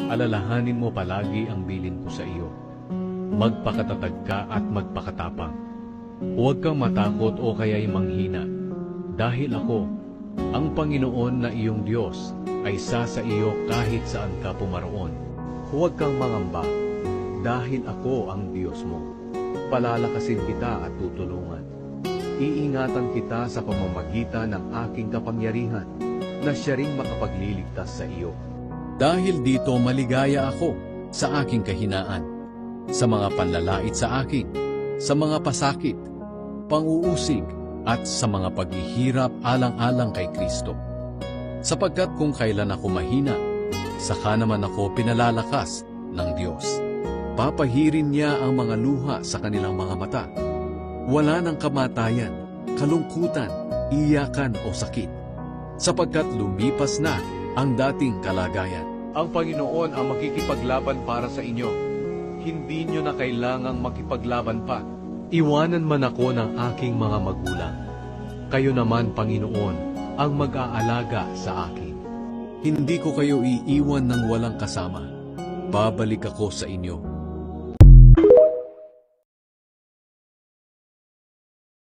Alalahanin mo palagi ang bilin ko sa iyo. Magpakatatag ka at magpakatapang. Huwag kang matakot o kaya'y manghina. Dahil ako, ang Panginoon na iyong Diyos, ay sa iyo kahit saan ka pumaroon. Huwag kang mangamba, dahil ako ang Diyos mo. Palalakasin kita at tutulungan. Iingatan kita sa pamamagitan ng aking kapangyarihan, na siya ring makapagliligtas sa iyo. Dahil dito maligaya ako sa aking kahinaan, sa mga panlalait sa akin, sa mga pasakit, panguusig, at sa mga paghihirap alang-alang kay Kristo. Sapagkat kung kailan ako mahina, saka naman ako pinalalakas ng Diyos. Papahirin niya ang mga luha sa kanilang mga mata. Wala ng kamatayan, kalungkutan, iyakan o sakit, sapagkat lumipas na ang dating kalagayan. Ang Panginoon ang makikipaglaban para sa inyo. Hindi nyo na kailangang makipaglaban pa. Iwanan man ako ng aking mga magulang. Kayo naman, Panginoon, ang mag-aalaga sa akin. Hindi ko kayo iiwan ng walang kasama. Babalik ako sa inyo.